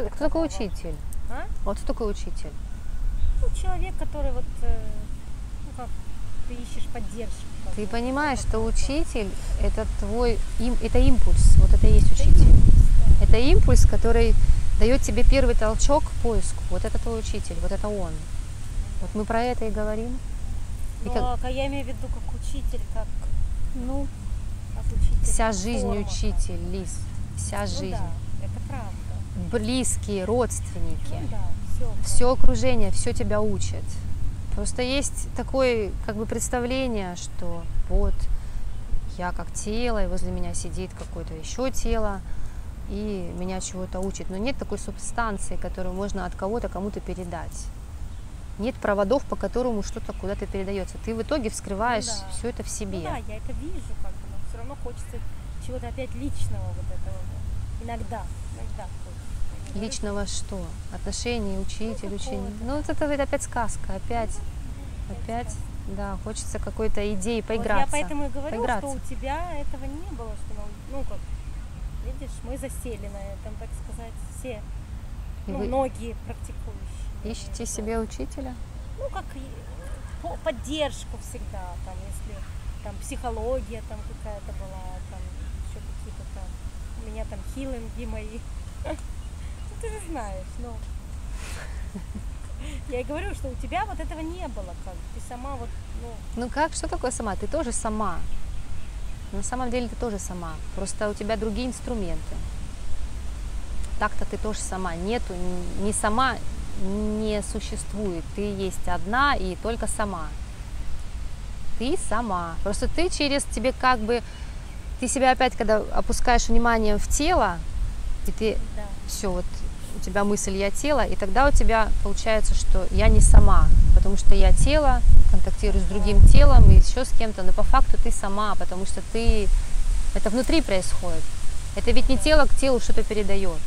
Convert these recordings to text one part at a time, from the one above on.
Кто такой учитель? А? Вот кто такой учитель? Ну, человек, который вот, ну как, ты ищешь поддержку. Ты понимаешь, что учитель это твой, это импульс, вот это и есть учитель. Да. Это импульс, который дает тебе первый толчок к поиску. Вот это твой учитель, вот это он. Вот мы про это и говорим. Ну, я имею в виду как учитель, как Ну, учитель. вся жизнь форма, учитель, Лиз, вся Ну жизнь. да, это правда. Близкие, родственники, Ну да, все. все окружение, все тебя учит. Просто есть такое как бы представление, что вот я как тело, и возле меня сидит какое-то еще тело, и меня чего-то учит. Но нет такой субстанции, которую можно от кого-то кому-то передать. Нет проводов, по которому что-то куда-то передается. Ты в итоге вскрываешь все это в себе. Ну да, я это вижу, как бы, но все равно хочется чего-то опять личного вот этого. Иногда хочется. Личного что? Отношения, учитель, ученик. Ну, вот это опять сказка, опять, да, хочется какой-то идеи поиграться. Вот я поэтому и говорю, поиграться. что у тебя этого не было, что, ну, как, видишь, мы засели на этом, так сказать, все, многие практикующие. Ищете себе учителя? Ну, как поддержку всегда, там, если там психология там какая-то была, там еще какие-то там, у меня там хилинги мои. Ну, ты же знаешь, ну. Я и говорю, что у тебя вот этого не было, как ты сама вот, Ну как, что такое сама? Ты тоже сама. На самом деле ты тоже сама. Просто у тебя другие инструменты. Так-то ты тоже сама. Нету, не сама не существует. Ты есть одна и только сама. Ты сама. Просто ты тебе как бы, ты себя опять, когда опускаешь внимание в тело, и ты все, вот у тебя мысль «я тело», и тогда у тебя получается, что я не сама, потому что я тело, контактирую с другим телом и еще с кем-то, но по факту ты сама, потому что это внутри происходит. Это ведь не тело к телу что-то передает,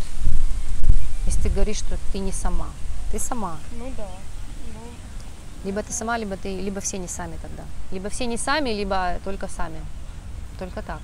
если ты говоришь, что ты не сама. Ты сама. Ну да. Либо ты сама, либо все не сами тогда. Либо все не сами, либо только сами. Только так.